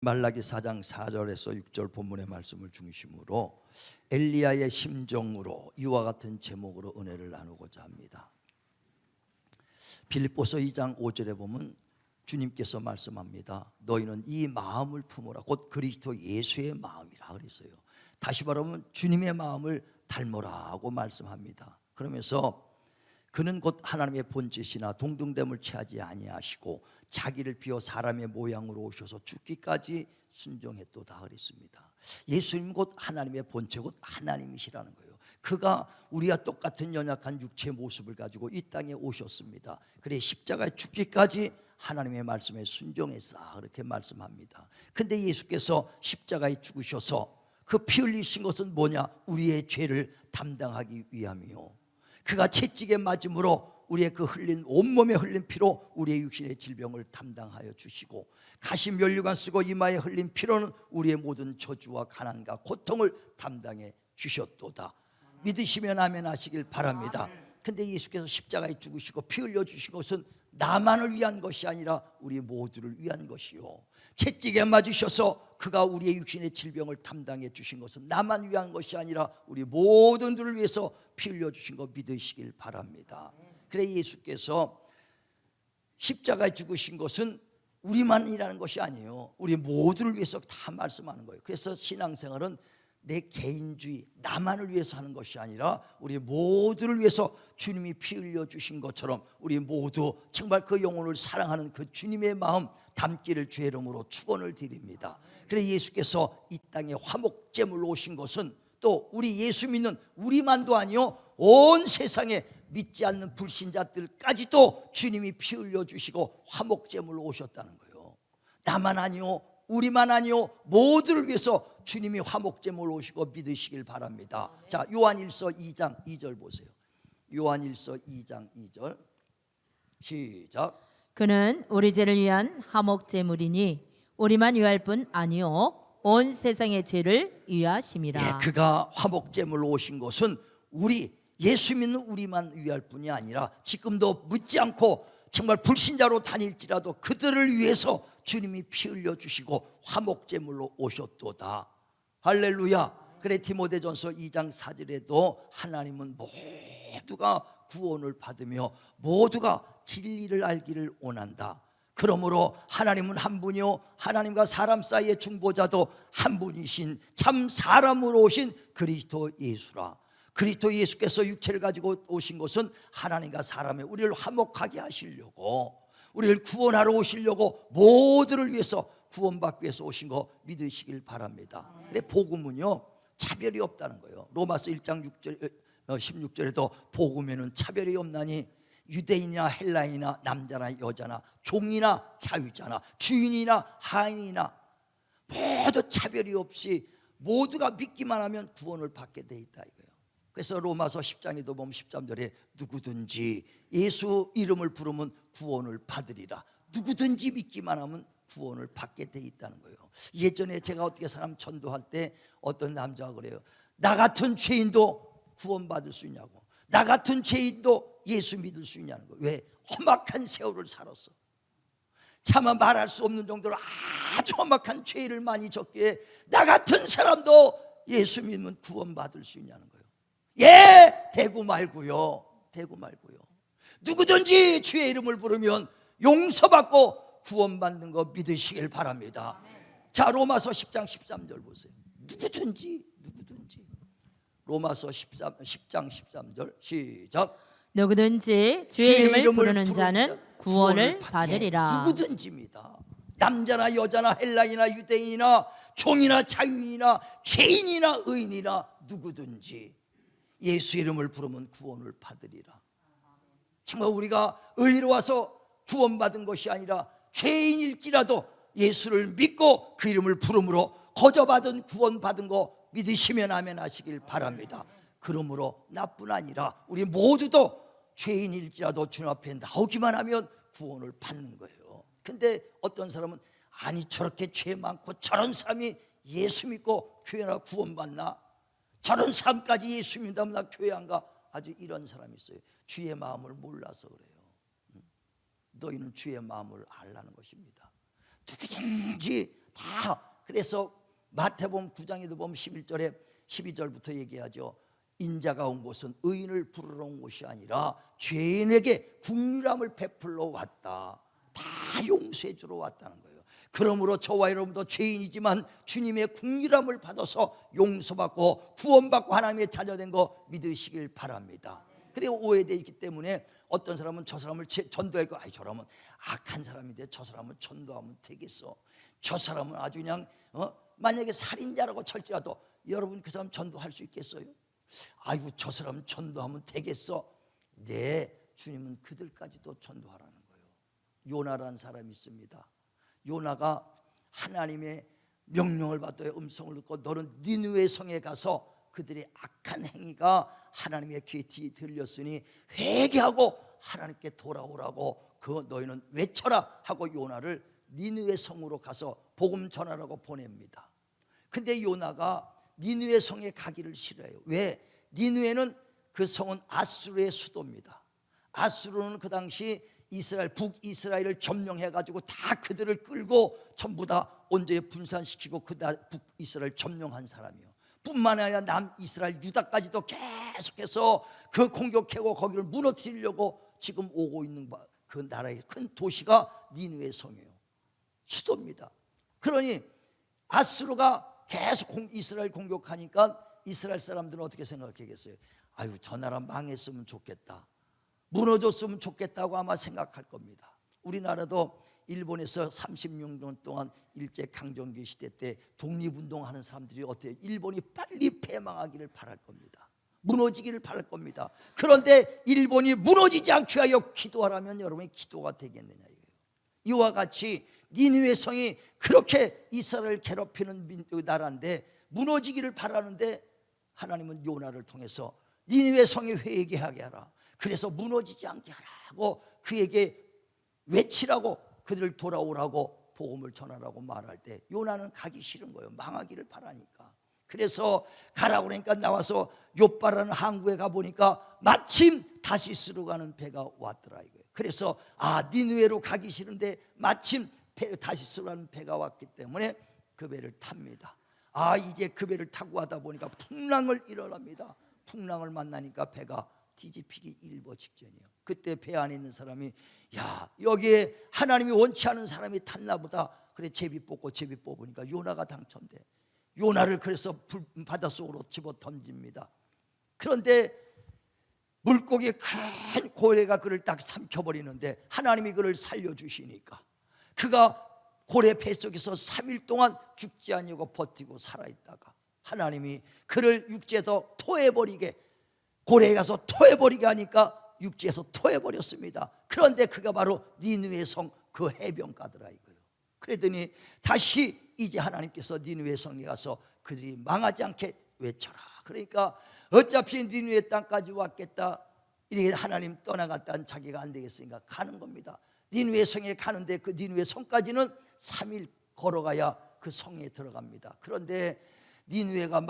말라기 4장 4절에서 6절 본문의 말씀을 중심으로 엘리야의 심정으로 이와 같은 제목으로 은혜를 나누고자 합니다. 빌립보서 2장 5절에 보면 주님께서 말씀합니다. 너희는 이 마음을 품으라. 곧 그리스도 예수의 마음이라 그랬어요. 다시 말하면 주님의 마음을 닮으라고 말씀합니다. 그러면서 그는 곧 하나님의 본짓이나 동등됨을 취하지 아니하시고 자기를 비워 사람의 모양으로 오셔서 죽기까지 순종했도다 그랬습니다. 예수님 곧 하나님의 본체 곧 하나님이시라는 거예요. 그가 우리와 똑같은 연약한 육체의 모습을 가지고 이 땅에 오셨습니다. 그래 십자가에 죽기까지 하나님의 말씀에 순종했사 그렇게 말씀합니다. 근데 예수께서 십자가에 죽으셔서 그 피 흘리신 것은 뭐냐? 우리의 죄를 담당하기 위함이요, 그가 채찍에 맞음으로 우리의 그 흘린 온몸에 흘린 피로 우리의 육신의 질병을 담당하여 주시고, 가시 면류관 쓰고 이마에 흘린 피로는 우리의 모든 저주와 가난과 고통을 담당해 주셨도다. 믿으시면 아멘 하시길 바랍니다. 근데 예수께서 십자가에 죽으시고 피 흘려 주신 것은 나만을 위한 것이 아니라 우리 모두를 위한 것이요, 채찍에 맞으셔서 그가 우리의 육신의 질병을 담당해 주신 것은 나만 위한 것이 아니라 우리 모든들을 위해서 피 흘려 주신 거 믿으시길 바랍니다. 그래 예수께서 십자가에 죽으신 것은 우리만이라는 것이 아니에요. 우리 모두를 위해서 다 말씀하는 거예요. 그래서 신앙생활은 내 개인주의, 나만을 위해서 하는 것이 아니라 우리 모두를 위해서 주님이 피 흘려 주신 것처럼 우리 모두 정말 그 영혼을 사랑하는 그 주님의 마음 담기를 주의 이름으로 축원을 드립니다. 그래 예수께서 이 땅에 화목제물로 오신 것은 또 우리 예수 믿는 우리만도 아니요, 온 세상에 믿지 않는 불신자들까지도 주님이 피 흘려 주시고 화목제물로 오셨다는 거예요. 나만 아니요, 우리만 아니요, 모두를 위해서 주님이 화목제물로 오시고 믿으시길 바랍니다. 자, 요한일서 2장 2절 보세요. 요한일서 2장 2절 시작. 그는 우리 죄를 위한 화목제물이니 우리만 위할 뿐 아니요 온 세상의 죄를 위하심이라. 예, 그가 화목제물로 오신 것은 우리 예수 믿는 우리만 위할 뿐이 아니라 지금도 묻지 않고 정말 불신자로 다닐지라도 그들을 위해서 주님이 피 흘려 주시고 화목제물로 오셨도다. 할렐루야. 그래 디모데전서 2장 4절에도 하나님은 모두가 구원을 받으며 모두가 진리를 알기를 원한다. 그러므로 하나님은 한 분이요, 하나님과 사람 사이의 중보자도 한 분이신 참 사람으로 오신 그리스도 예수라. 그리스도 예수께서 육체를 가지고 오신 것은 하나님과 사람의 우리를 화목하게 하시려고, 우리를 구원하러 오시려고 모두를 위해서 구원받기 위해서 오신 거 믿으시길 바랍니다. 근데 복음은요 차별이 없다는 거예요. 로마서 1장 6절, 16절에도 복음에는 차별이 없나니 유대인이나 헬라인이나 남자나 여자나 종이나 자유자나 주인이나 하인이나 모두 차별이 없이 모두가 믿기만 하면 구원을 받게 돼 있다 이거예요. 그래서 로마서 10장에도 보면 13절에 누구든지 예수 이름을 부르면 구원을 받으리라. 누구든지 믿기만 하면 구원을 받게 돼 있다는 거예요. 예전에 제가 어떻게 사람 전도할 때 어떤 남자가 그래요. 나 같은 죄인도 구원받을 수 있냐고, 나 같은 죄인도 예수 믿을 수 있냐는 거예요. 왜? 험악한 세월을 살았어. 차마 말할 수 없는 정도로 아주 험악한 죄를 많이 졌기에 나 같은 사람도 예수 믿으면 구원받을 수 있냐는 거예요. 예, 대구 말고요, 대구 말고요. 누구든지 주의 이름을 부르면 용서받고 구원받는 거 믿으시길 바랍니다. 자, 로마서 10장 13절 보세요. 누구든지 로마서 10장 13절 시작. 누구든지 주의 이름을 부르는 자는 구원을 받으리라. 누구든지입니다. 남자나 여자나 헬라인이나 유대인이나 종이나 자유인이나 죄인이나 의인이나 누구든지 예수 이름을 부르면 구원을 받으리라. 정말 우리가 의로워서 구원받은 것이 아니라 죄인일지라도 예수를 믿고 그 이름을 부름으로 거저받은 구원받은 거 믿으시면 아멘 하시길 바랍니다. 그러므로 나뿐 아니라 우리 모두도 죄인일지라도 주님 앞에 나오기만 하면 구원을 받는 거예요. 근데 어떤 사람은 아니 저렇게 죄 많고 저런 사람이 예수 믿고 교회나 구원받나? 저런 사람까지 예수 믿다면 나 교회 안 가? 아주 이런 사람이 있어요. 주의 마음을 몰라서 그래요. 너희는 주의 마음을 알라는 것입니다. 누구든지 다. 그래서 마태복음 9장에도 보면 11절에 12절부터 얘기하죠. 인자가 온 곳은 의인을 부르러 온 곳이 아니라 죄인에게 긍휼함을 베풀러 왔다. 다 용서해 주러 왔다는 거예요. 그러므로 저와 여러분도 죄인이지만 주님의 긍휼함을 받아서 용서받고 구원받고 하나님의 자녀된 거 믿으시길 바랍니다. 그리고 오해되어 있기 때문에 어떤 사람은 저 사람을 전도하고, 아이 저 사람은 악한 사람인데 저 사람은 전도하면 되겠어. 저 사람은 아주 그냥 만약에 살인자라고 칠지라도 여러분 그 사람 전도할 수 있겠어요? 아이고 저 사람 전도하면 되겠어. 네, 주님은 그들까지도 전도하라는 거예요. 요나라는 사람이 있습니다. 요나가 하나님의 명령을 받아 음성을 듣고 너는 니느웨 성에 가서 그들의 악한 행위가 하나님의 귀에 들렸으니 회개하고 하나님께 돌아오라고 그 너희는 외쳐라 하고 요나를 니느웨 성으로 가서 복음 전하라고 보냅니다. 근데 요나가 니느웨 성에 가기를 싫어해요. 왜? 니느웨는 그 성은 아수르의 수도입니다. 아수르는 그 당시 이스라엘 북이스라엘을 점령해 가지고 다 그들을 끌고 전부 다 온전히 분산시키고 그 북이스라엘 점령한 사람이에요. 뿐만 아니라 남이스라엘 유다까지도 계속해서 그 공격하고 거기를 무너뜨리려고 지금 오고 있는 그 나라의 큰 도시가 니느웨 성이에요. 수도입니다. 그러니 아수르가 계속 이스라엘 공격하니까 이스라엘 사람들은 어떻게 생각하겠어요? 아유 저 나라 망했으면 좋겠다, 무너졌으면 좋겠다고 아마 생각할 겁니다. 우리나라도 일본에서 36년 동안 일제 강점기 시대 때 독립운동하는 사람들이 어때요? 일본이 빨리 패망하기를 바랄 겁니다. 무너지기를 바랄 겁니다. 그런데 일본이 무너지지 않게 하여 기도하라면 여러분의 기도가 되겠느냐 이거예요. 이와 같이 니느웨 성이 그렇게 이스라엘을 괴롭히는 나라인데 무너지기를 바라는데 하나님은 요나를 통해서 니느웨 성이 회개하게 하라, 그래서 무너지지 않게 하라고 그에게 외치라고 그들을 돌아오라고 복음을 전하라고 말할 때 요나는 가기 싫은 거예요. 망하기를 바라니까. 그래서 가라고 그러니까 나와서 욥바라는 항구에 가보니까 마침 다시스로 가는 배가 왔더라 이거예요. 그래서 니느웨로 가기 싫은데 마침 다시스로 가는 배가 왔기 때문에 그 배를 탑니다. 이제 그 배를 타고 가다 보니까 풍랑을 일어납니다. 풍랑을 만나니까 배가 뒤집히기 일보 직전이에요. 그때 배 안에 있는 사람이 야 여기에 하나님이 원치 않은 사람이 탔나 보다. 그래 제비 뽑으니까 요나가 당첨돼. 요나를 그래서 바닷속으로 집어 던집니다. 그런데 물고기의 큰 고래가 그를 딱 삼켜버리는데 하나님이 그를 살려주시니까 그가 고래 뱃속에서 3일 동안 죽지 아니하고 버티고 살아있다가 하나님이 그를 육지에서 토해버리게, 고래에 가서 토해버리게 하니까 육지에서 토해버렸습니다. 그런데 그가 바로 니느웨 성 그 해변가더라 이거예요. 그랬더니 다시 이제 하나님께서 니느웨 성에 가서 그들이 망하지 않게 외쳐라. 그러니까 어차피 니느웨 땅까지 왔겠다, 이렇게 하나님 떠나갔다는 자기가 안 되겠으니까 가는 겁니다. 니느웨 성에 가는데 그 니느웨 성까지는 3일 걸어가야 그 성에 들어갑니다. 그런데 니느웨가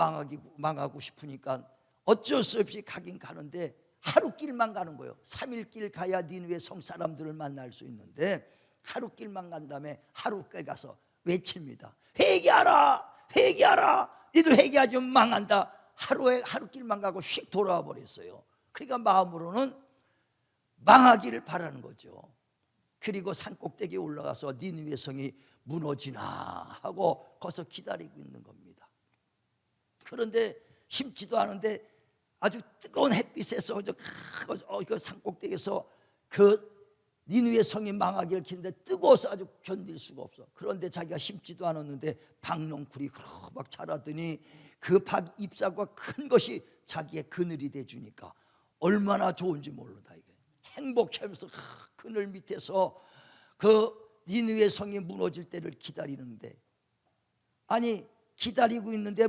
망하고 싶으니까 어쩔 수 없이 가긴 가는데 하루 길만 가는 거예요. 3일 길 가야 니느웨 성 사람들을 만날 수 있는데 하루 길만 간 다음에 하루 길 가서 외칩니다. 회개하라, 회개하라, 니들 회개하지 망한다. 하루 길만 가고 휙 돌아와 버렸어요. 그러니까 마음으로는 망하기를 바라는 거죠. 그리고 산꼭대기에 올라가서 니느웨 성이 무너지나 하고 거기서 기다리고 있는 겁니다. 그런데 심지도 않은데 아주 뜨거운 햇빛에서 그 산꼭대기에서 그 니느웨 성이 망하기를 기는데 뜨거워서 아주 견딜 수가 없어. 그런데 자기가 심지도 않았는데 박농쿨이 막 자라더니 그 박 잎사과 큰 것이 자기의 그늘이 돼주니까 얼마나 좋은지 모르다 이게. 행복하면서 그늘 밑에서 그 니느웨 성이 무너질 때를 기다리는데, 아니 기다리고 있는데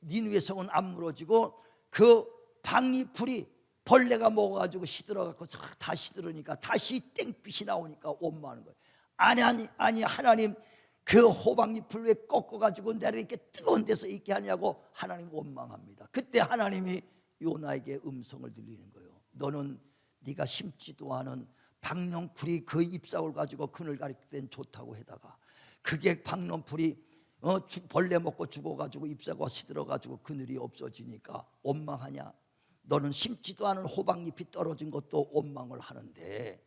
니느웨 성은 안 무너지고 그 박잎풀이 벌레가 먹어가지고 시들어갖고 다 시들으니까 다시 땡빛이 나오니까 원망하는 거예요. 아니 하나님 그 호박잎을 왜 꺾어가지고 나를 이렇게 뜨거운 데서 있게 하냐고 하나님 원망합니다. 그때 하나님이 요나에게 음성을 들리는 거예요. 너는 네가 심지도 않은 박농풀이 그 잎사올 가지고 그늘 가릴 땐 좋다고 해다가 그게 박농풀이 벌레 먹고 죽어가지고 잎사가 시들어가지고 그늘이 없어지니까 원망하냐? 너는 심지도 않은 호박잎이 떨어진 것도 원망을 하는데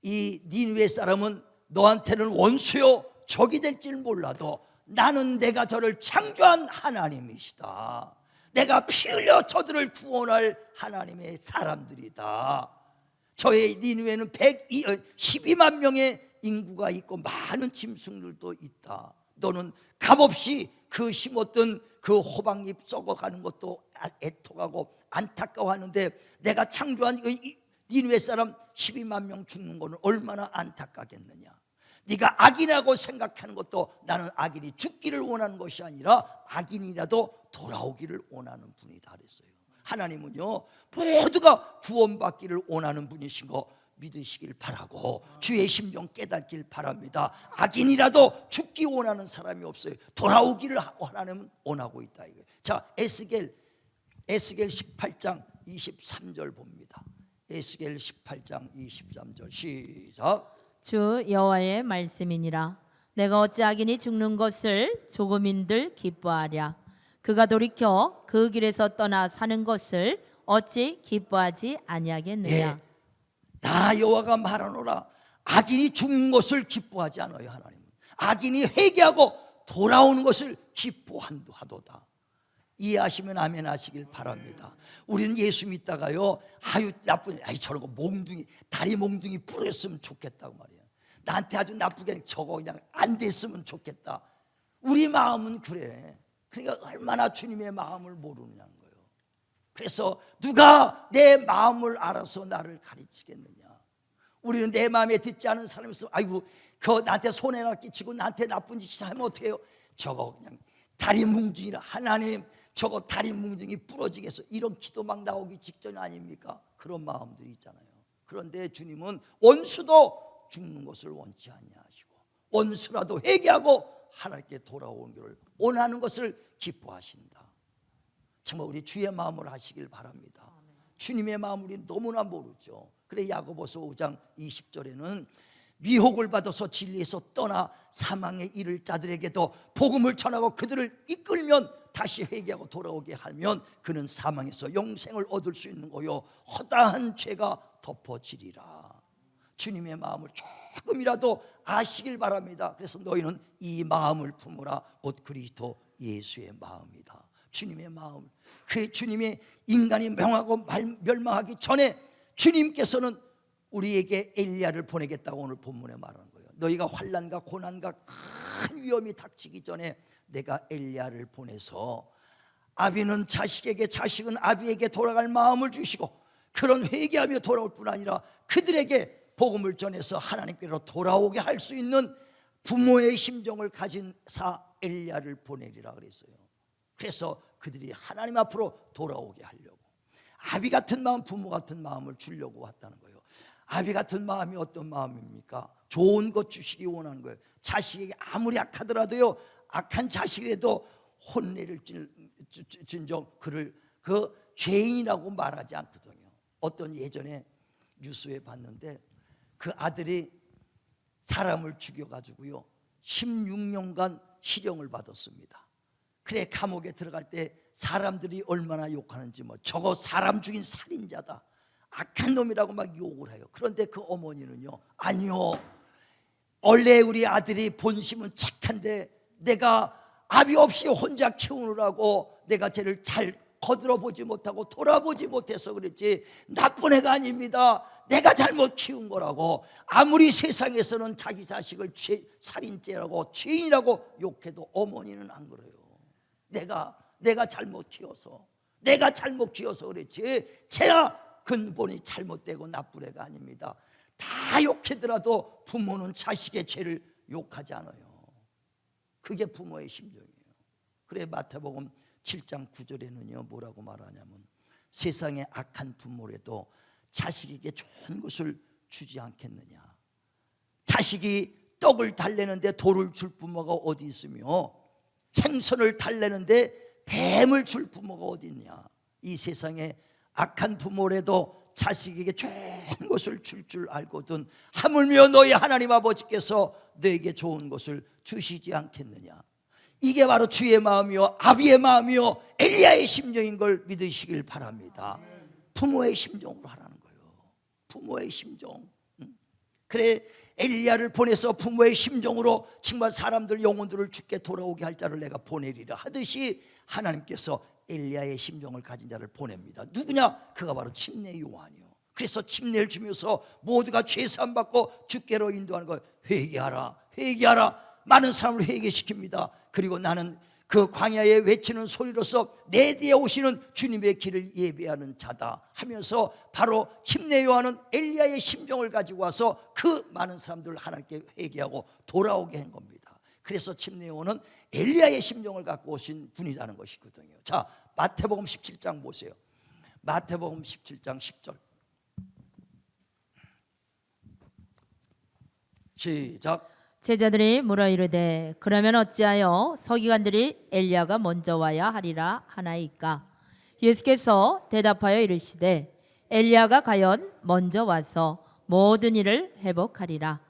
이 니느웨 사람은 너한테는 원수요 적이 될지는 몰라도 나는 내가 저를 창조한 하나님이시다. 내가 피 흘려 저들을 구원할 하나님의 사람들이다. 저의 니느웨는 12만 명의 인구가 있고 많은 짐승들도 있다. 너는 값없이 그 심었던 그 호박잎 썩어가는 것도 애통하고 안타까워하는데 내가 창조한 니느웨 사람 12만 명 죽는 것은 얼마나 안타깝겠느냐. 네가 악인이라고 생각하는 것도 나는 악인이 죽기를 원하는 것이 아니라 악인이라도 돌아오기를 원하는 분이다 그랬어요. 하나님은요 모두가 구원받기를 원하는 분이신 거 믿으시길 바라고 주의 심정 깨닫길 바랍니다. 악인이라도 죽기 원하는 사람이 없어요. 돌아오기를 하나님은 원하고 있다 이거예요. 자, 에스겔 18장 23절 봅니다. 에스겔 18장 23절 시작. 주 여호와의 말씀이니라. 내가 어찌 악인이 죽는 것을 조금인들 기뻐하랴. 그가 돌이켜 그 길에서 떠나 사는 것을 어찌 기뻐하지 아니하겠느냐. 나 여호와가 말하노라. 악인이 죽는 것을 기뻐하지 않아요. 하나님은 악인이 회개하고 돌아오는 것을 기뻐하도다. 이해하시면 아멘 하시길 바랍니다. 우리는 예수 믿다가요 아유 나쁜 저런 거 몽둥이 다리 몽둥이 부렸으면 좋겠다고 말이에요. 나한테 아주 나쁘게 저거 그냥 안 됐으면 좋겠다. 우리 마음은 그래. 그러니까 얼마나 주님의 마음을 모르느냐는 거예요. 그래서 누가 내 마음을 알아서 나를 가르치겠느냐. 우리는 내 마음에 듣지 않은 사람이 있으면 아이고 그거 나한테 손해나 끼치고 나한테 나쁜 짓 하면 어떻게 해요. 저거 그냥 다리 뭉둥이라 하나님 저거 다리 뭉둥이 부러지겠어. 이런 기도 막 나오기 직전 아닙니까? 그런 마음들이 있잖아요. 그런데 주님은 원수도 죽는 것을 원치 아니하시고 원수라도 회개하고 하나님께 돌아오는 것을 원하는 것을 기뻐하신다. 정말 우리 주의 마음을 하시길 바랍니다. 주님의 마음을 우리 너무나 모르죠. 그래 야고보서 5장 20절에는 미혹을 받아서 진리에서 떠나 사망에 이를 자들에게도 복음을 전하고 그들을 이끌면 다시 회개하고 돌아오게 하면 그는 사망에서 영생을 얻을 수 있는 거요 허다한 죄가 덮어지리라. 주님의 마음을 조금이라도 아시길 바랍니다. 그래서 너희는 이 마음을 품으라. 곧 그리스도 예수의 마음이다. 주님의 마음. 그 주님의 인간이 명하고 멸망하기 전에 주님께서는 우리에게 엘리야를 보내겠다고 오늘 본문에 말하는 거예요. 너희가 환난과 고난과 큰 위험이 닥치기 전에 내가 엘리야를 보내서 아비는 자식에게 자식은 아비에게 돌아갈 마음을 주시고 그런 회개하며 돌아올 뿐 아니라 그들에게 복음을 전해서 하나님께로 돌아오게 할 수 있는 부모의 심정을 가진 사 엘리야를 보내리라 그랬어요. 그래서 그들이 하나님 앞으로 돌아오게 하려고 아비 같은 마음 부모 같은 마음을 주려고 왔다는 거예요. 아비 같은 마음이 어떤 마음입니까? 좋은 것 주시기 원하는 거예요. 자식에게 아무리 악하더라도요 악한 자식이라도 혼내를 진정 그를 그 죄인이라고 말하지 않거든요. 어떤 예전에 뉴스에 봤는데 그 아들이 사람을 죽여가지고요 16년간 실형을 받았습니다. 그래 감옥에 들어갈 때 사람들이 얼마나 욕하는지 뭐 저거 사람 죽인 살인자다 악한 놈이라고 막 욕을 해요. 그런데 그 어머니는요 아니요 원래 우리 아들이 본심은 착한데 내가 아비 없이 혼자 키우느라고 내가 쟤를 잘 거들어보지 못하고 돌아보지 못해서 그랬지 나쁜 애가 아닙니다. 내가 잘못 키운 거라고. 아무리 세상에서는 자기 자식을 살인죄라고 죄인이라고 욕해도 어머니는 안 그래요. 내가 잘못 키워서 그랬지 제가 근본이 잘못되고 나쁜 애가 아닙니다. 다 욕하더라도 부모는 자식의 죄를 욕하지 않아요. 그게 부모의 심정이에요. 그래 마태복음 7장 9절에는요 뭐라고 말하냐면 세상에 악한 부모라도 자식에게 좋은 것을 주지 않겠느냐. 자식이 떡을 달래는데 돌을 줄 부모가 어디 있으며 생선을 달래는데 뱀을 줄 부모가 어디 있냐. 이 세상에 악한 부모라도 자식에게 좋은 것을 줄 알거든 하물며 너희 하나님 아버지께서 너에게 좋은 것을 주시지 않겠느냐. 이게 바로 주의 마음이요 아비의 마음이요 엘리야의 심정인 걸 믿으시길 바랍니다. 부모의 심정으로 하라는 거예요. 부모의 심정. 그래 엘리야를 보내서 부모의 심정으로 정말 사람들 영혼들을 주께 돌아오게 할 자를 내가 보내리라 하듯이 하나님께서 엘리야의 심정을 가진 자를 보냅니다. 누구냐? 그가 바로 침례 요한이요. 그래서 침례를 주면서 모두가 죄사함 받고 주께로 인도하는 걸 회개하라 회개하라 많은 사람을 회개시킵니다. 그리고 나는 그 광야에 외치는 소리로서 내 뒤에 오시는 주님의 길을 예배하는 자다 하면서 바로 침례 요한은 엘리야의 심정을 가지고 와서 그 많은 사람들을 하나님께 회개하고 돌아오게 한 겁니다. 그래서 침례 요한은 엘리야의 심정을 갖고 오신 분이라는 것이거든요. 자, 마태복음 17장 보세요. 마태복음 17장 10절 시작. 제자들이 물어 이르되 그러면 어찌하여 서기관들이 엘리야가 먼저 와야 하리라 하나이까? 예수께서 대답하여 이르시되 엘리야가 과연 먼저 와서 모든 일을 회복하리라.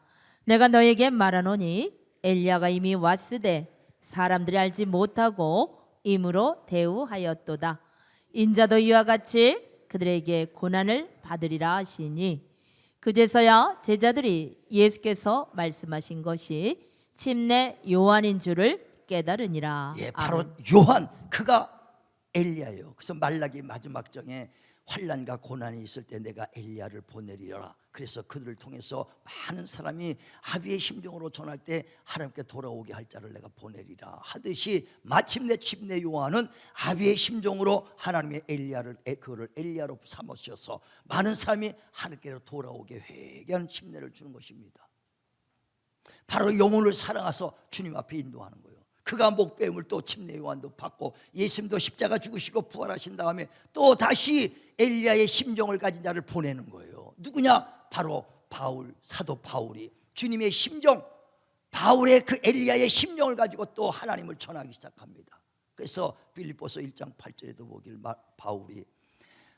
내가 너에게 말하노니 엘리야가 이미 왔으되 사람들이 알지 못하고 임으로 대우하였도다. 인자도 이와 같이 그들에게 고난을 받으리라 하시니 그제서야 제자들이 예수께서 말씀하신 것이 침례 요한인 줄을 깨달으니라. 예, 바로 요한 그가 엘리야예요. 그래서 말라기 마지막 장에 환난과 고난이 있을 때 내가 엘리야를 보내리라. 그래서 그들을 통해서 많은 사람이 아비의 심정으로 전할 때 하나님께 돌아오게 할 자를 내가 보내리라 하듯이 마침내 침례 요한은 아비의 심정으로 하나님의 엘리야를 그를 엘리야로 삼으셔서 많은 사람이 하나님께로 돌아오게 회개하는 침례를 주는 것입니다. 바로 영혼을 사랑해서 주님 앞에 인도하는 거예요. 그가 목배움을 또 침례 요한도 받고 예수님도 십자가 죽으시고 부활하신 다음에 또 다시 엘리야의 심정을 가진 자를 보내는 거예요. 누구냐? 바로 바울, 사도 바울이 주님의 심정, 바울의 그 엘리야의 심정을 가지고 또 하나님을 전하기 시작합니다. 그래서 빌립보서 1장 8절에도 보길 바울이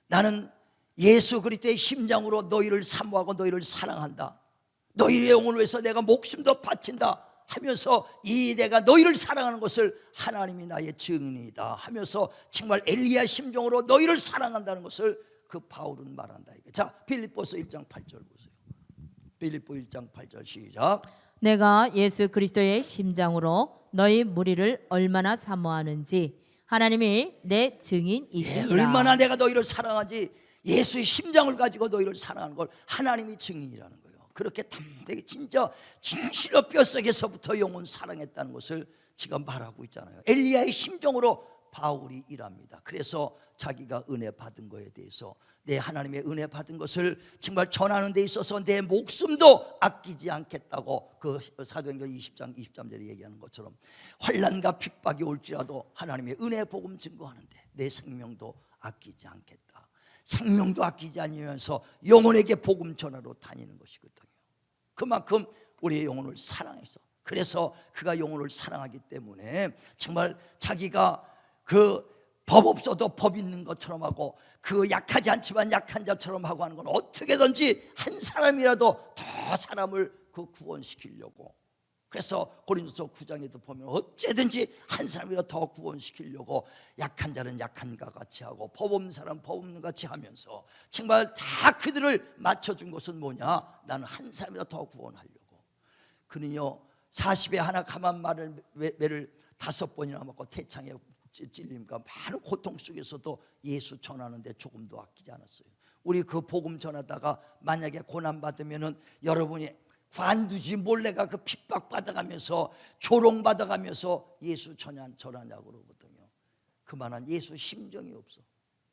나는 예수 그리스도의 심장으로 너희를 사모하고 너희를 사랑한다. 너희의 영혼을 위해서 내가 목숨도 바친다 하면서 이 내가 너희를 사랑하는 것을 하나님이 나의 증인이다 하면서 정말 엘리야 심정으로 너희를 사랑한다는 것을 그 바울은 말한다. 자, 빌립보서 1장 8절 보세요. 빌립보 1장 8절 시작. 내가 예수 그리스도의 심장으로 너희 무리를 얼마나 사모하는지 하나님이 내 증인이시니라. 얼마나 내가 너희를 사랑하지 예수의 심장을 가지고 너희를 사랑하는 걸 하나님이 증인이라는 거예요. 그렇게 담대하게 진짜 진실로 뼛속에서부터 영혼 사랑했다는 것을 지금 말하고 있잖아요. 엘리야의 심정으로 바울이 일합니다. 그래서 자기가 은혜 받은 것에 대해서 내 하나님의 은혜 받은 것을 정말 전하는 데 있어서 내 목숨도 아끼지 않겠다고 그 사도행전 20장 23절에 얘기하는 것처럼 환난과 핍박이 올지라도 하나님의 은혜 복음 증거하는데 내 생명도 아끼지 않겠다. 생명도 아끼지 않으면서 영혼에게 복음 전하러 다니는 것이거든요. 그만큼 우리의 영혼을 사랑해서 그래서 그가 영혼을 사랑하기 때문에 정말 자기가 그 법 없어도 법 있는 것처럼 하고 그 약하지 않지만 약한 자처럼 하고 하는 건 어떻게든지 한 사람이라도 더 사람을 그 구원시키려고 그래서 고린도서 9장에도 보면 어째든지 한 사람이라도 더 구원시키려고 약한 자는 약한 것 같이 하고 법 없는 사람은 법 없는 것 같이 하면서 정말 다 그들을 맞춰준 것은 뭐냐? 나는 한 사람이라도 더 구원하려고. 그는요 40에 하나 감한 매를 5번이나 먹고 태창에 찔림과 많은 고통 속에서도 예수 전하는데 조금도 아끼지 않았어요. 우리 그 복음 전하다가 만약에 고난 받으면은 여러분이 관두지 몰래가 그 핍박 받아가면서 조롱 받아가면서 예수 전하냐고 그러거든요. 그만한 예수 심정이 없어.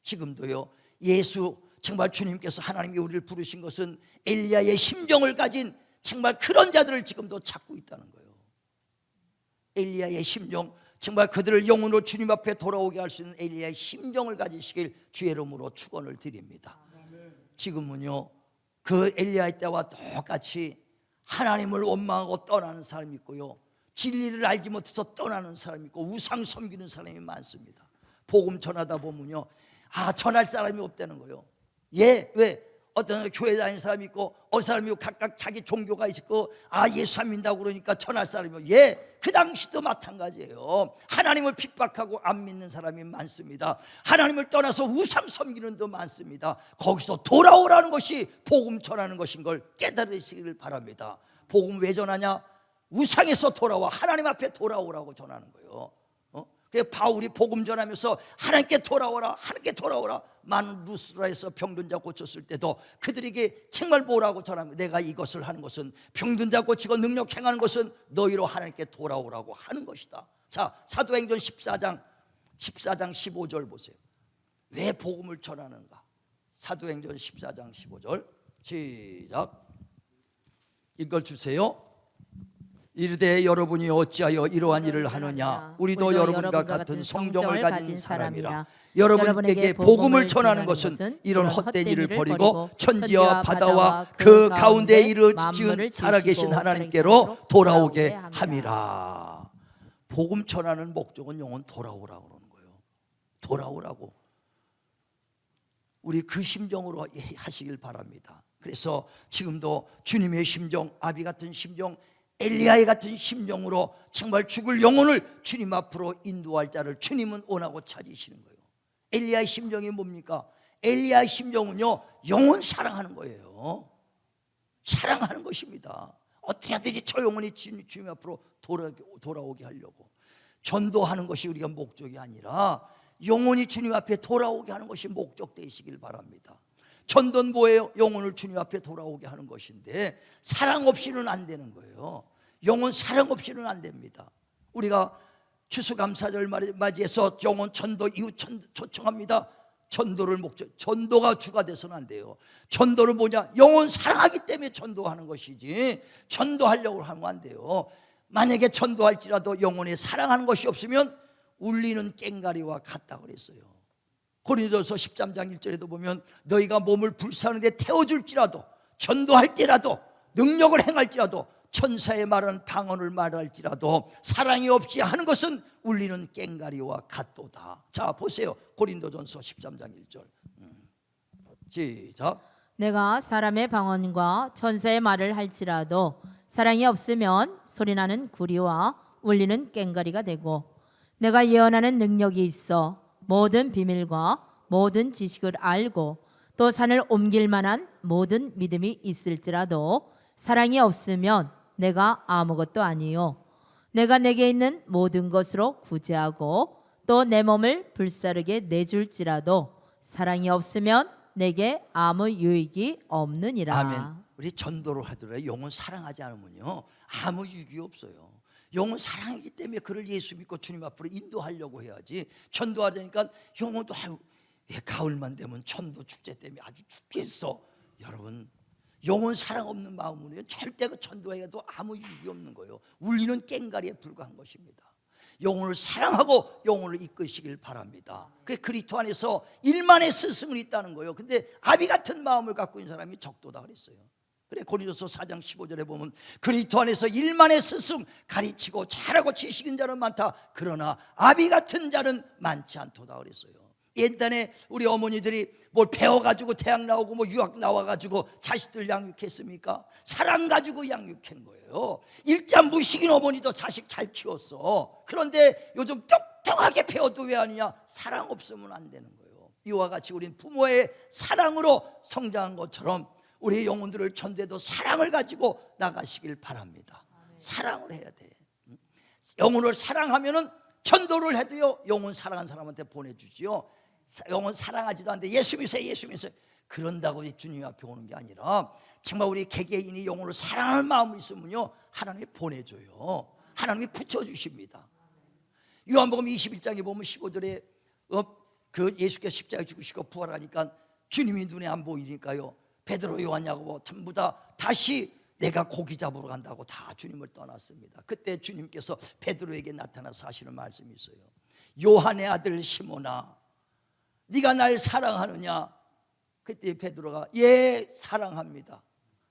지금도요 예수 정말 주님께서 하나님이 우리를 부르신 것은 엘리야의 심정을 가진 정말 그런 자들을 지금도 찾고 있다는 거예요. 엘리야의 심정 정말 그들을 영혼으로 주님 앞에 돌아오게 할 수 있는 엘리야의 심정을 가지시길 주의 이름으로 축원을 드립니다. 지금은요 그 엘리야의 때와 똑같이 하나님을 원망하고 떠나는 사람이 있고요 진리를 알지 못해서 떠나는 사람이 있고 우상 섬기는 사람이 많습니다. 복음 전하다 보면요 전할 사람이 없다는 거예요. 왜? 어떤 교회 다니는 사람이 있고 어떤 사람이 각각 자기 종교가 있고 예수 안 믿는다고 그러니까 전할 사람이 그 당시도 마찬가지예요. 하나님을 핍박하고 안 믿는 사람이 많습니다. 하나님을 떠나서 우상 섬기는 도 많습니다. 거기서 돌아오라는 것이 복음 전하는 것인 걸 깨달으시길 바랍니다. 복음 왜 전하냐? 우상에서 돌아와 하나님 앞에 돌아오라고 전하는 거예요. 그래서 바울이 복음 전하면서 하나님께 돌아오라, 하나님께 돌아오라. 많은 루스드라에서 병든 자 고쳤을 때도 그들에게 정말 뭐라고 전합니다. 내가 이것을 하는 것은 병든 자 고치고 능력 행하는 것은 너희로 하나님께 돌아오라고 하는 것이다. 자, 사도행전 14장 15절 보세요. 왜 복음을 전하는가? 사도행전 14장 15절 시작. 읽어주세요. 이르되 여러분이 어찌하여 이러한 일을 하느냐? 우리도 여러분과 같은 성정을 가진 사람이라. 여러분에게 복음을 전하는 것은 이런 헛된 일을 버리고 천지와 바다와 그 가운데 이루어진 살아계신 하나님께로 돌아오게 함이라. 복음 전하는 목적은 영혼 돌아오라고 그러는 거예요. 돌아오라고. 우리 그 심정으로 하시길 바랍니다. 그래서 지금도 주님의 심정, 아비 같은 심정, 엘리야의 같은 심정으로 정말 죽을 영혼을 주님 앞으로 인도할 자를 주님은 원하고 찾으시는 거예요. 엘리야의 심정이 뭡니까? 엘리야의 심정은요, 영혼 사랑하는 거예요. 사랑하는 것입니다. 어떻게 하든지 저 영혼이 주님 앞으로 돌아오게 하려고. 전도하는 것이 우리가 목적이 아니라 영혼이 주님 앞에 돌아오게 하는 것이 목적 되시길 바랍니다. 전도는 뭐예요? 영혼을 주님 앞에 돌아오게 하는 것인데 사랑 없이는 안 되는 거예요. 영혼 사랑 없이는 안 됩니다. 우리가 추수감사절 맞이해서 영혼 전도 이후 초청합니다. 전도를 목적, 전도가 주가 돼서는 안 돼요. 전도는 뭐냐? 영혼 사랑하기 때문에 전도하는 것이지 전도하려고 하면 안 돼요. 만약에 전도할지라도 영혼이 사랑하는 것이 없으면 울리는 꽹가리와 같다 그랬어요. 고린도서 13장 1절에도 보면 너희가 몸을 불사하는데 태워줄지라도, 전도할 때라도, 능력을 행할지라도, 천사의 말은 방언을 말할지라도 사랑이 없이 하는 것은 울리는 꽹가리와 같도다. 자, 보세요. 고린도전서 13장 1절 시작. 내가 사람의 방언과 천사의 말을 할지라도 사랑이 없으면 소리나는 구리와 울리는 꽹가리가 되고, 내가 예언하는 능력이 있어 모든 비밀과 모든 지식을 알고 또 산을 옮길 만한 모든 믿음이 있을지라도 사랑이 없으면 내가 아무것도 아니요. 내가 내게 있는 모든 것으로 구제하고 또 내 몸을 불사르게 내줄지라도 사랑이 없으면 내게 아무 유익이 없느니라. 아멘. 우리 전도를 하더라도 영혼 사랑하지 않으면요 아무 유익이 없어요. 영혼 사랑이기 때문에 그를 예수 믿고 주님 앞으로 인도하려고 해야지. 전도하려니까 영혼도 아유, 가을만 되면 전도 축제 때문에 아주 죽겠어. 여러분, 영혼 사랑 없는 마음으로 절대 그 전도해도 아무 유익이 없는 거예요. 울리는 꽹가리에 불과한 것입니다. 영혼을 사랑하고 영혼을 이끄시길 바랍니다. 그래, 그리스도 안에서 일만의 스승은 있다는 거예요. 근데 아비 같은 마음을 갖고 있는 사람이 적도다 그랬어요. 그래, 고린도서 4장 15절에 보면 그리스도 안에서 일만의 스승, 가르치고 잘하고 지식 있는 자는 많다. 그러나 아비 같은 자는 많지 않도다 그랬어요. 옛날에 우리 어머니들이 뭘 배워가지고 대학 나오고 뭐 유학 나와가지고 자식들 양육했습니까? 사랑 가지고 양육한 거예요. 일단 무식인 어머니도 자식 잘 키웠어. 그런데 요즘 똑똑하게 배워도 왜 아니냐? 사랑 없으면 안 되는 거예요. 이와 같이 우리는 부모의 사랑으로 성장한 것처럼 우리 영혼들을 전도해도 사랑을 가지고 나가시길 바랍니다. 사랑을 해야 돼. 영혼을 사랑하면은 전도를 해도요 영혼 사랑한 사람한테 보내주지요. 영혼 사랑하지도 않는데 예수 믿으세요, 예수 믿으세요. 그런다고 주님 앞에 오는 게 아니라 정말 우리 개개인이 영혼을 사랑하는 마음이 있으면요 하나님이 보내줘요. 하나님이 붙여주십니다. 요한복음 21장에 보면 15절에 그 예수께서 십자가에 죽으시고 부활하니까 주님이 눈에 안 보이니까요 베드로, 요한, 야고보 전부 다 다시 내가 고기 잡으러 간다고 다 주님을 떠났습니다. 그때 주님께서 베드로에게 나타나서 하시는 말씀이 있어요. 요한의 아들 시몬아, 네가 날 사랑하느냐? 그때 베드로가 예 사랑합니다.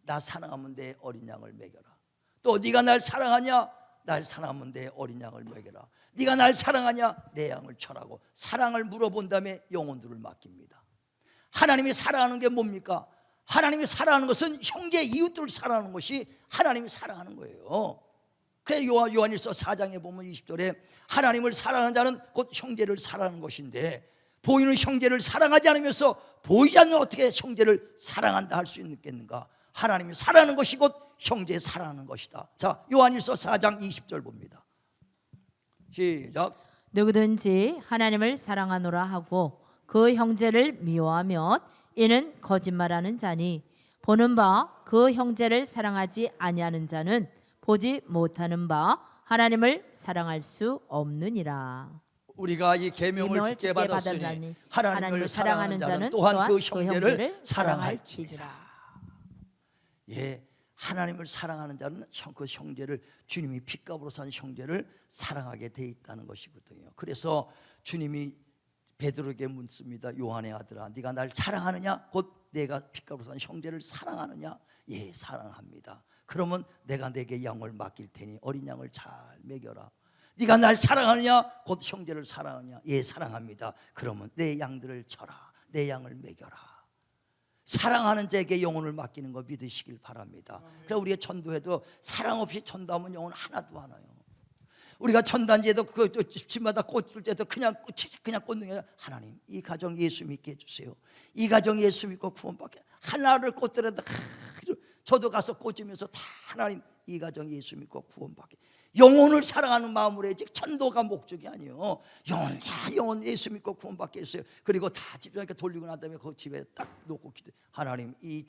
나 사랑하면 내 어린 양을 먹여라. 또 네가 날 사랑하냐? 날 사랑하면 내 어린 양을 먹여라. 네가 날 사랑하냐? 내 양을 쳐라고 사랑을 물어본 다음에 영혼들을 맡깁니다. 하나님이 사랑하는 게 뭡니까? 하나님이 사랑하는 것은 형제 이웃들을 사랑하는 것이 하나님이 사랑하는 거예요. 그래 요한일서 4장에 보면 20절에 하나님을 사랑하는 자는 곧 형제를 사랑하는 것인데 보이는 형제를 사랑하지 않으면서 보이지 않는 어떻게 형제를 사랑한다 할 수 있겠는가? 하나님이 사랑하는 것이 곧 형제 사랑하는 것이다. 자, 요한일서 4장 20절 봅니다. 시작. 누구든지 하나님을 사랑하노라 하고 그 형제를 미워하면 이는 거짓말하는 자니 보는 바 그 형제를 사랑하지 아니하는 자는 보지 못하는 바 하나님을 사랑할 수 없느니라. 우리가 이 계명을 주께 받았으니 하나님을 사랑하는 자는 또한 그 형제를 사랑할지니라. 예, 하나님을 사랑하는 자는 그 형제를, 주님이 핏값으로 산 형제를 사랑하게 돼 있다는 것이거든요. 그래서 주님이 베드로에게 묻습니다. 요한의 아들아, 네가 날 사랑하느냐? 곧 내가 핏값으로 산 형제를 사랑하느냐? 예, 사랑합니다. 그러면 내가 내게 양을 맡길 테니 어린 양을 잘 먹여라. 네가 날 사랑하느냐? 곧 형제를 사랑하느냐? 예, 사랑합니다. 그러면 내 양들을 쳐라. 내 양을 먹여라. 사랑하는 자에게 영혼을 맡기는 거 믿으시길 바랍니다. 그래서 우리가 전도해도 사랑 없이 전도하면 영혼 하나도 안 와요. 우리가 전단지에도 그 집마다 꽂을 때도 그냥 꽂는 게 아니라 하나님, 이 가정 예수 믿게 해주세요. 이 가정 예수 믿고 구원받게. 하나를 꽂더라도 저도 가서 꽂으면서 다 하나님, 이 가정 예수 믿고 구원받게. 영혼을 사랑하는 마음으로 해야지 전도가 목적이 아니에요. 영혼 예수 믿고 구원받게 했어요. 그리고 다 집사님께 돌리고 난 다음에 그 집에 딱 놓고 기도. 하나님, 이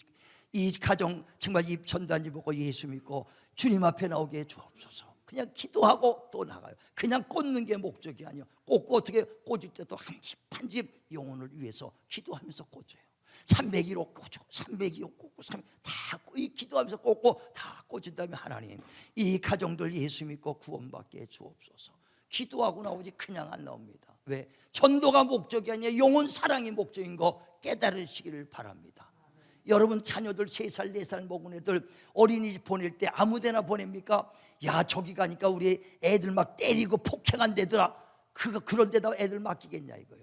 가정 정말 이 전단지 보고 예수 믿고 주님 앞에 나오게 해 주옵소서. 그냥 기도하고 또 나가요. 그냥 꽂는 게 목적이 아니에요. 꽂고 어떻게 꽂을 때도 한 집 한 집 영혼을 위해서 기도하면서 꽂아요. 301호 꽂고 302호 꽂고 다 기도하면서 꽂고 다 꽂은 다음에 하나님, 이 가정들 예수 믿고 구원받게 해 주옵소서. 기도하고 나오지 그냥 안 나옵니다. 왜? 전도가 목적이 아니라 영혼 사랑이 목적인 거 깨달으시기를 바랍니다. 여러분 자녀들 3살 4살 먹은 애들 어린이집 보낼 때 아무데나 보냅니까? 야, 저기 가니까 우리 애들 막 때리고 폭행한대더라. 그런 데다 애들 맡기겠냐 이거요.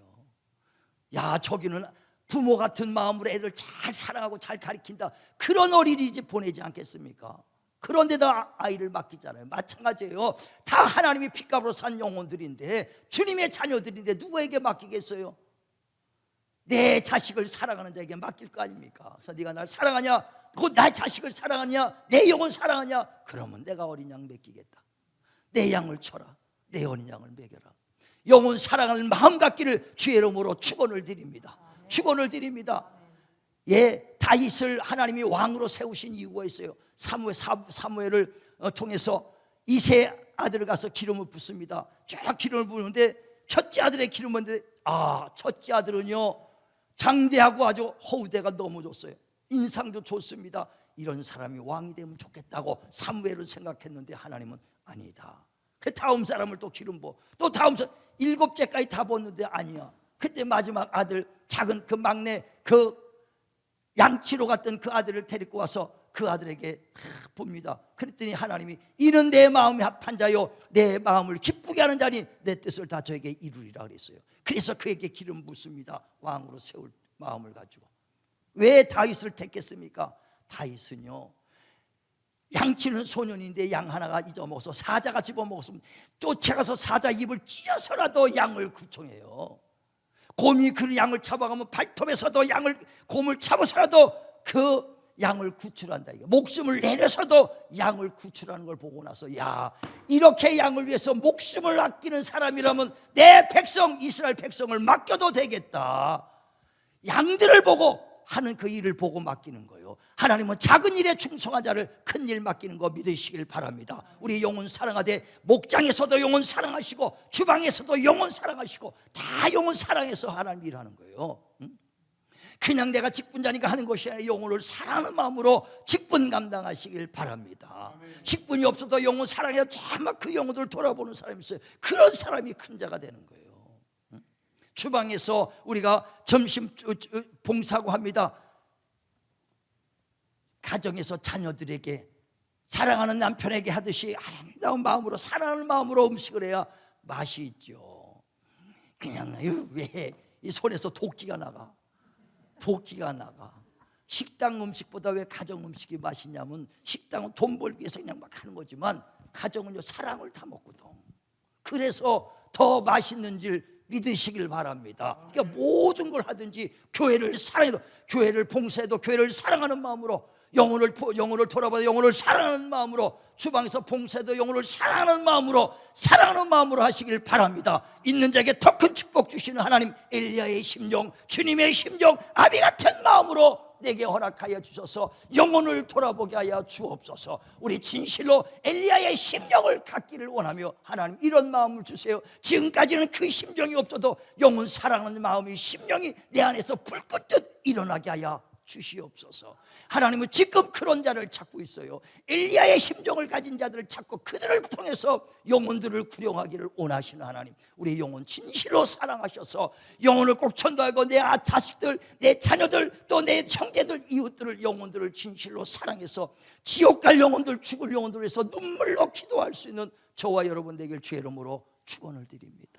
야, 저기는 부모 같은 마음으로 애들 잘 사랑하고 잘 가르친다. 그런 어린이집 보내지 않겠습니까? 그런 데다 아이를 맡기잖아요. 마찬가지예요. 다 하나님이 핏값으로 산 영혼들인데, 주님의 자녀들인데 누구에게 맡기겠어요? 내 자식을 사랑하는 자에게 맡길 거 아닙니까? 그래서 네가 날 사랑하냐? 곧 나 자식을 사랑하냐? 내 영혼 사랑하냐? 그러면 내가 어린 양 먹이겠다. 내 양을 쳐라. 내 어린 양을 먹여라. 영혼 사랑하는 마음 갖기를 주의 이름으로 축원을 드립니다. 축원을 드립니다. 예, 다윗을 하나님이 왕으로 세우신 이유가 있어요. 사무엘을 통해서 이세 아들을 가서 기름을 붓습니다. 쫙 기름을 부는데 첫째 아들의 기름을 부는데 첫째 아들은요 장대하고 아주 허우대가 너무 좋았어요. 인상도 좋습니다. 이런 사람이 왕이 되면 좋겠다고 사무엘은 생각했는데 하나님은 아니다. 그 다음 사람을 또 기름 부어. 또 다음 사람 7째까지 다 부었는데 아니야. 그때 마지막 아들, 작은 그 막내, 그 양치로 갔던 그 아들을 데리고 와서 그 아들에게 탁 봅니다. 그랬더니 하나님이 이는 내 마음이 합한 자요 내 마음을 기쁘게 하는 자니 내 뜻을 다 저에게 이루리라 그랬어요. 그래서 그에게 기름 붓습니다. 왕으로 세울 마음을 가지고. 왜 다윗을 택했습니까? 다윗은요 양치는 소년인데 양 하나가 잊어먹어서 사자가 집어먹었으면 쫓아가서 사자 입을 찢어서라도 양을 구청해요. 곰이 그 양을 잡아가면 발톱에서도 곰을 잡아서라도 그 양을 구출한다. 목숨을 내려서도 양을 구출하는 걸 보고 나서 야, 이렇게 양을 위해서 목숨을 아끼는 사람이라면 내 백성 이스라엘 백성을 맡겨도 되겠다. 양들을 보고 하는 그 일을 보고 맡기는 거예요. 하나님은 작은 일에 충성한 자를 큰 일 맡기는 거 믿으시길 바랍니다. 우리 영혼 사랑하되 목장에서도 영혼 사랑하시고 주방에서도 영혼 사랑하시고 다 영혼 사랑해서 하나님 일하는 거예요. 그냥 내가 직분자니까 하는 것이 아니라 영혼을 사랑하는 마음으로 직분 감당하시길 바랍니다. 직분이 없어도 영혼 사랑해서 정말 그 영혼들을 돌아보는 사람이 있어요. 그런 사람이 큰 자가 되는 거예요. 주방에서 우리가 점심 봉사하고 합니다. 가정에서 자녀들에게 사랑하는 남편에게 하듯이 아름다운 마음으로 사랑하는 마음으로 음식을 해야 맛이 있죠. 그냥 왜 이 손에서 도끼가 나가? 도끼가 나가. 식당 음식보다 왜 가정 음식이 맛있냐면 식당은 돈 벌기 위해서 그냥 막 하는 거지만 가정은요 사랑을 다 먹거든. 그래서 더 맛있는 줄 믿으시길 바랍니다. 그러니까 모든 걸 하든지 교회를 사랑해도, 교회를 봉사해도 교회를 사랑하는 마음으로, 영혼을 돌아봐도 영혼을 사랑하는 마음으로, 주방에서 봉사해도 영혼을 사랑하는 마음으로 하시길 바랍니다. 있는 자에게 더 큰 축복 주시는 하나님, 엘리야의 심정, 주님의 심정, 아비 같은 마음으로 내게 허락하여 주셔서 영혼을 돌아보게 하여 주옵소서. 우리 진실로 엘리야의 심정을 갖기를 원하며, 하나님 이런 마음을 주세요. 지금까지는 그 심정이 없어도 영혼 사랑하는 마음이, 심령이 내 안에서 불꽃듯 일어나게 하여 주시옵소서. 하나님은 지금 그런 자를 찾고 있어요. 엘리야의 심정을 가진 자들을 찾고 그들을 통해서 영혼들을 구령하기를 원하시는 하나님, 우리 영혼 진실로 사랑하셔서 영혼을 꼭 전도하고 내 자식들, 내 자녀들, 또 내 형제들, 이웃들을, 영혼들을 진실로 사랑해서 지옥 갈 영혼들, 죽을 영혼들을 위해서 눈물로 기도할 수 있는 저와 여러분 되길 주의 이름으로 축원을 드립니다.